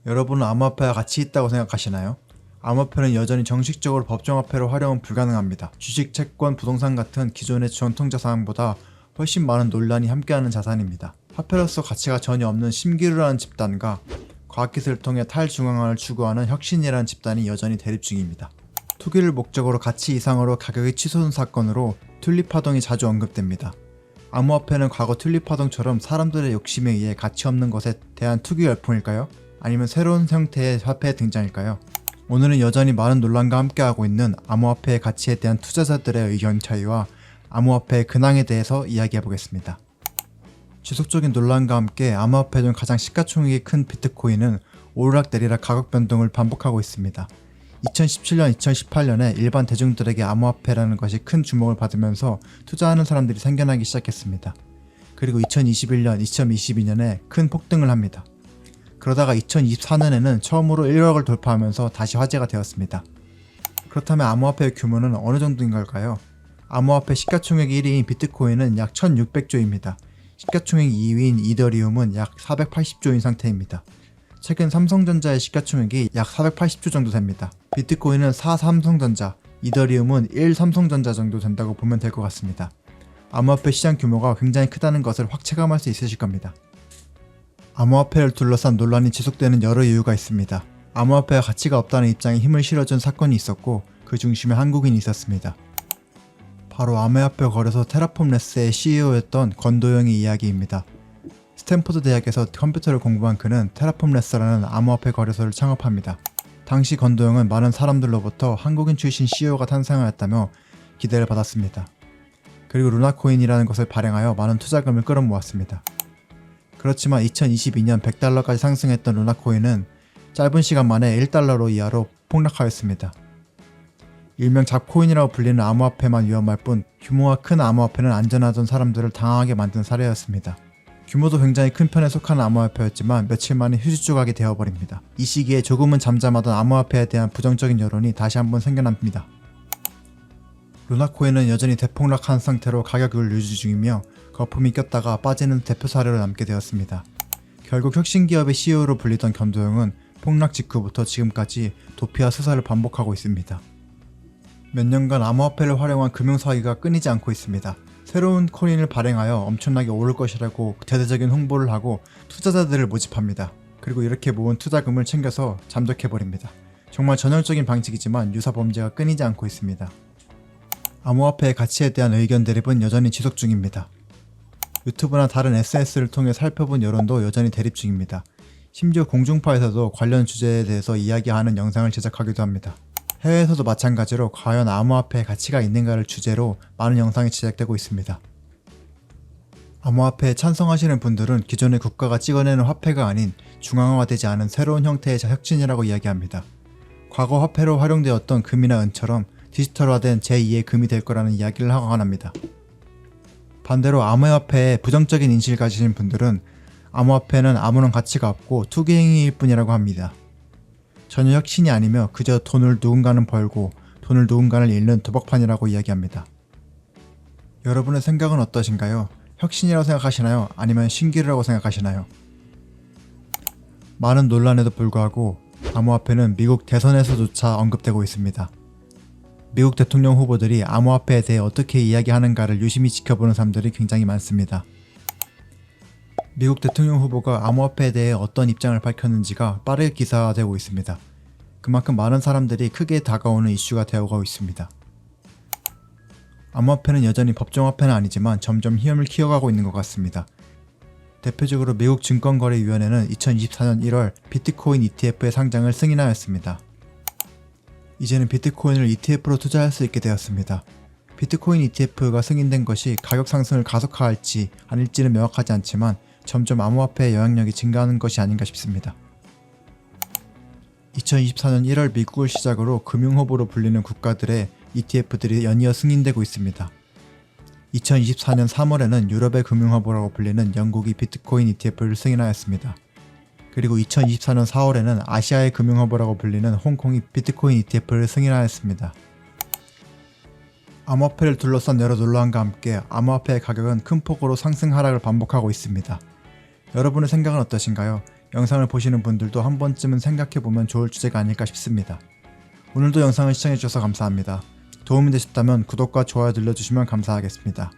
여러분은 암호화폐와 같이 있다고 생각하시나요? 암호화폐는 여전히 정식적으로 법정화폐로 활용은 불가능합니다. 주식, 채권, 부동산 같은 기존의 전통자산보다 훨씬 많은 논란이 함께하는 자산입니다. 화폐로서 가치가 전혀 없는 심기루라는 집단과 과학기술을 통해 탈중앙화를 추구하는 혁신이라는 집단이 여전히 대립 중입니다. 투기를 목적으로 가치 이상으로 가격이 치솟은 사건으로 튤립 파동이 자주 언급됩니다. 암호화폐는 과거 튤립 파동처럼 사람들의 욕심에 의해 가치 없는 것에 대한 투기 열풍일까요? 아니면 새로운 형태의 화폐의 등장일까요? 오늘은 여전히 많은 논란과 함께하고 있는 암호화폐의 가치에 대한 투자자들의 의견 차이와 암호화폐의 근황에 대해서 이야기해보겠습니다. 지속적인 논란과 함께 암호화폐 중 가장 시가총액이 큰 비트코인은 오르락내리락 가격 변동을 반복하고 있습니다. 2017년, 2018년에 일반 대중들에게 암호화폐라는 것이 큰 주목을 받으면서 투자하는 사람들이 생겨나기 시작했습니다. 그리고 2021년, 2022년에 큰 폭등을 합니다. 그러다가 2024년에는 처음으로 1억을 돌파하면서 다시 화제가 되었습니다. 그렇다면 암호화폐의 규모는 어느 정도인 걸까요? 암호화폐 시가총액 1위인 비트코인은 약 1600조입니다. 시가총액 2위인 이더리움은 약 480조인 상태입니다. 최근 삼성전자의 시가총액이 약 480조 정도 됩니다. 비트코인은 4삼성전자, 이더리움은 1삼성전자 정도 된다고 보면 될 것 같습니다. 암호화폐 시장 규모가 굉장히 크다는 것을 확 체감할 수 있으실 겁니다. 암호화폐를 둘러싼 논란이 지속되는 여러 이유가 있습니다. 암호화폐가 가치가 없다는 입장에 힘을 실어준 사건이 있었고 그 중심에 한국인이 있었습니다. 바로 암호화폐 거래소 테라폼랩스의 CEO였던 권도영의 이야기입니다. 스탠포드 대학에서 컴퓨터를 공부한 그는 테라폼랩스라는 암호화폐 거래소를 창업합니다. 당시 권도영은 많은 사람들로부터 한국인 출신 CEO가 탄생하였다며 기대를 받았습니다. 그리고 루나코인이라는 것을 발행하여 많은 투자금을 끌어모았습니다. 그렇지만 2022년 100달러까지 상승했던 루나코인은 짧은 시간 만에 1달러로 이하로 폭락하였습니다. 일명 잡코인이라고 불리는 암호화폐만 위험할 뿐 규모가 큰 암호화폐는 안전하던 사람들을 당황하게 만든 사례였습니다. 규모도 굉장히 큰 편에 속하는 암호화폐였지만 며칠 만에 휴지 조각이 되어버립니다. 이 시기에 조금은 잠잠하던 암호화폐에 대한 부정적인 여론이 다시 한번 생겨납니다. 루나코인은 여전히 대폭락한 상태로 가격을 유지 중이며 거품이 꼈다가 빠지는 대표 사례로 남게 되었습니다. 결국 혁신기업의 CEO로 불리던 권도영은 폭락 직후부터 지금까지 도피와 수사를 반복하고 있습니다. 몇 년간 암호화폐를 활용한 금융사기가 끊이지 않고 있습니다. 새로운 코인을 발행하여 엄청나게 오를 것이라고 대대적인 홍보를 하고 투자자들을 모집합니다. 그리고 이렇게 모은 투자금을 챙겨서 잠적해버립니다. 정말 전형적인 방식이지만 유사 범죄가 끊이지 않고 있습니다. 암호화폐의 가치에 대한 의견 대립은 여전히 지속 중입니다. 유튜브나 다른 SNS를 통해 살펴본 여론도 여전히 대립 중입니다. 심지어 공중파에서도 관련 주제에 대해서 이야기하는 영상을 제작하기도 합니다. 해외에서도 마찬가지로 과연 암호화폐의 가치가 있는가를 주제로 많은 영상이 제작되고 있습니다. 암호화폐에 찬성하시는 분들은 기존의 국가가 찍어내는 화폐가 아닌 중앙화되지 않은 새로운 형태의 혁신이라고 이야기합니다. 과거 화폐로 활용되었던 금이나 은처럼 디지털화된 제2의 금이 될 거라는 이야기를 하곤 합니다. 반대로 암호화폐에 부정적인 인식을 가지신 분들은 암호화폐는 아무런 가치가 없고 투기 행위일 뿐이라고 합니다. 전혀 혁신이 아니며 그저 돈을 누군가는 벌고 돈을 누군가는 잃는 도박판이라고 이야기합니다. 여러분의 생각은 어떠신가요? 혁신이라고 생각하시나요? 아니면 신기루라고 생각하시나요? 많은 논란에도 불구하고 암호화폐는 미국 대선에서조차 언급되고 있습니다. 미국 대통령 후보들이 암호화폐에 대해 어떻게 이야기하는가를 유심히 지켜보는 사람들이 굉장히 많습니다. 미국 대통령 후보가 암호화폐에 대해 어떤 입장을 밝혔는지가 빠르게 기사화되고 있습니다. 그만큼 많은 사람들이 크게 다가오는 이슈가 되어가고 있습니다. 암호화폐는 여전히 법정화폐는 아니지만 점점 힘을 키워가고 있는 것 같습니다. 대표적으로 미국 증권거래위원회는 2024년 1월 비트코인 ETF의 상장을 승인하였습니다. 이제는 비트코인을 ETF로 투자할 수 있게 되었습니다. 비트코인 ETF가 승인된 것이 가격 상승을 가속화할지 아닐지는 명확하지 않지만 점점 암호화폐의 영향력이 증가하는 것이 아닌가 싶습니다. 2024년 1월 미국을 시작으로 금융허브로 불리는 국가들의 ETF들이 연이어 승인되고 있습니다. 2024년 3월에는 유럽의 금융허브라고 불리는 영국이 비트코인 ETF를 승인하였습니다. 그리고 2024년 4월에는 아시아의 금융허브라고 불리는 홍콩이 비트코인 ETF를 승인하였습니다. 암호화폐를 둘러싼 여러 논란과 함께 암호화폐의 가격은 큰 폭으로 상승 하락을 반복하고 있습니다. 여러분의 생각은 어떠신가요? 영상을 보시는 분들도 한 번쯤은 생각해보면 좋을 주제가 아닐까 싶습니다. 오늘도 영상을 시청해주셔서 감사합니다. 도움이 되셨다면 구독과 좋아요 눌러주시면 감사하겠습니다.